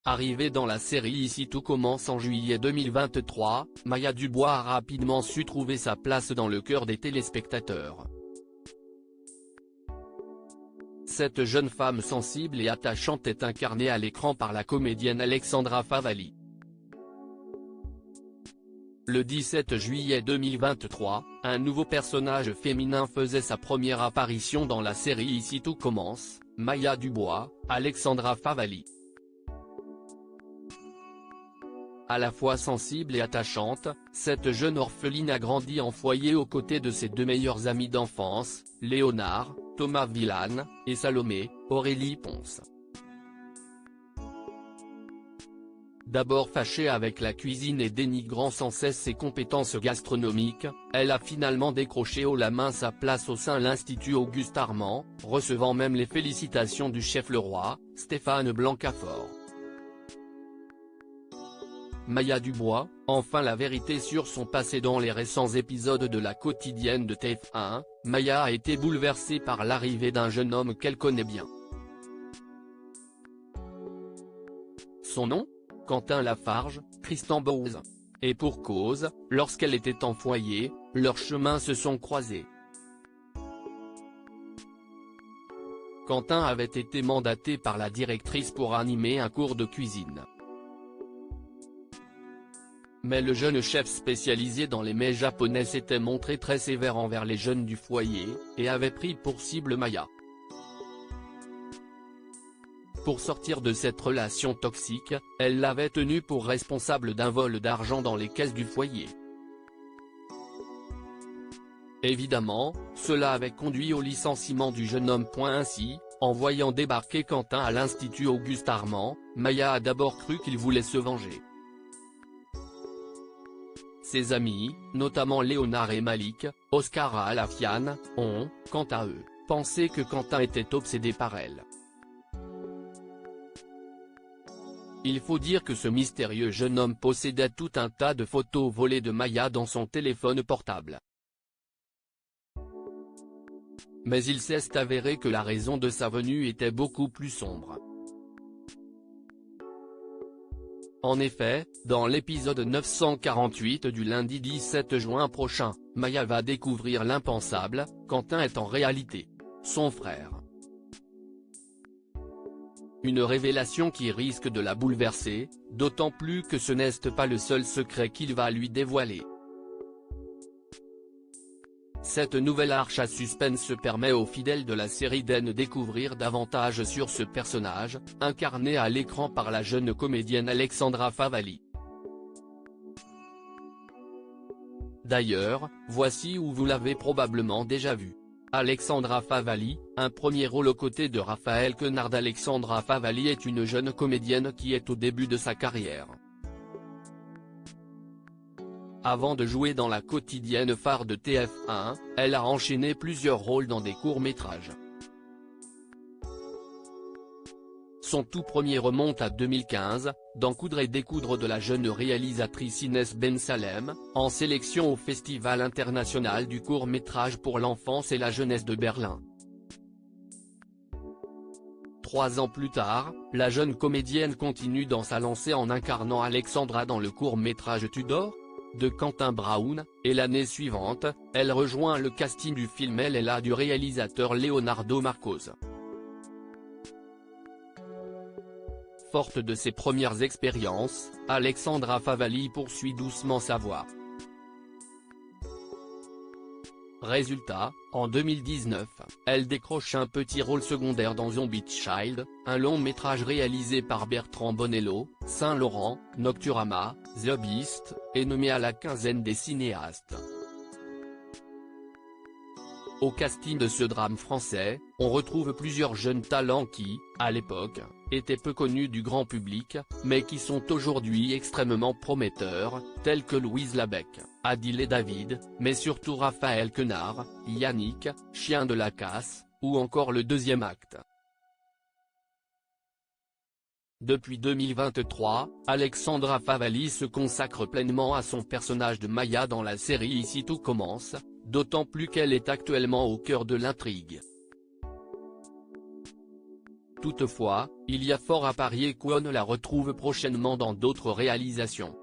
Arrivée dans la série Ici tout commence en juillet 2023, Maya Dubois a rapidement su trouver sa place dans le cœur des téléspectateurs. Cette jeune femme sensible et attachante est incarnée à l'écran par la comédienne Alexandra Favalli. Le 17 juillet 2023, un nouveau personnage féminin faisait sa première apparition dans la série Ici tout commence, Maya Dubois, Alexandra Favalli. À la fois sensible et attachante, cette jeune orpheline a grandi en foyer aux côtés de ses deux meilleurs amis d'enfance, Léonard, Thomas Villane, et Salomé, Aurélie Ponce. D'abord fâchée avec la cuisine et dénigrant sans cesse ses compétences gastronomiques, elle a finalement décroché haut la main sa place au sein de l'Institut Auguste Armand, recevant même les félicitations du chef Le Roi, Stéphane Blancafort. Maya Dubois, enfin la vérité sur son passé dans les récents épisodes de la quotidienne de TF1, Maya a été bouleversée par l'arrivée d'un jeune homme qu'elle connaît bien. Son nom ? Quentin Lafarge, Christian Bowes. Et pour cause, lorsqu'elle était en foyer, leurs chemins se sont croisés. Quentin avait été mandaté par la directrice pour animer un cours de cuisine. Mais le jeune chef spécialisé dans les mets japonais s'était montré très sévère envers les jeunes du foyer, et avait pris pour cible Maya. Pour sortir de cette relation toxique, elle l'avait tenu pour responsable d'un vol d'argent dans les caisses du foyer. Évidemment, cela avait conduit au licenciement du jeune homme. Ainsi, en voyant débarquer Quentin à l'Institut Auguste Armand, Maya a d'abord cru qu'il voulait se venger. Ses amis, notamment Léonard et Malik, Oscar Alafiane, ont, quant à eux, pensé que Quentin était obsédé par elle. Il faut dire que ce mystérieux jeune homme possédait tout un tas de photos volées de Maya dans son téléphone portable. Mais il s'est avéré que la raison de sa venue était beaucoup plus sombre. En effet, dans l'épisode 948 du lundi 17 juin prochain, Maya va découvrir l'impensable, Quentin est en réalité son frère. Une révélation qui risque de la bouleverser, d'autant plus que ce n'est pas le seul secret qu'il va lui dévoiler. Cette nouvelle arche à suspense permet aux fidèles de la série de découvrir davantage sur ce personnage, incarné à l'écran par la jeune comédienne Alexandra Favalli. D'ailleurs, voici où vous l'avez probablement déjà vu. Alexandra Favalli, un premier rôle aux côtés de Raphaël Quenard. Alexandra Favalli est une jeune comédienne qui est au début de sa carrière. Avant de jouer dans la quotidienne phare de TF1, elle a enchaîné plusieurs rôles dans des courts-métrages. Son tout premier remonte à 2015, dans Coudre et découdre de la jeune réalisatrice Inès Bensalem, en sélection au Festival international du court-métrage pour l'enfance et la jeunesse de Berlin. 3 ans plus tard, la jeune comédienne continue dans sa lancée en incarnant Alexandra dans le court-métrage Tudor de Quentin Braun, et l'année suivante, elle rejoint le casting du film Elle est là du réalisateur Leonardo Marcos. Forte de ses premières expériences, Alexandra Favalli poursuit doucement sa voie. Résultat, en 2019, elle décroche un petit rôle secondaire dans Zombie Child, un long métrage réalisé par Bertrand Bonello, Saint-Laurent, Nocturama, The Beast, et nommé à la quinzaine des cinéastes. Au casting de ce drame français, on retrouve plusieurs jeunes talents qui, à l'époque, étaient peu connus du grand public, mais qui sont aujourd'hui extrêmement prometteurs, tels que Louise Labec, Adil et David, mais surtout Raphaël Quenard, Yannick, Chien de la Casse, ou encore Le Deuxième Acte. Depuis 2023, Alexandra Favalli se consacre pleinement à son personnage de Maya dans la série Ici tout commence, d'autant plus qu'elle est actuellement au cœur de l'intrigue. Toutefois, il y a fort à parier qu'on la retrouve prochainement dans d'autres réalisations.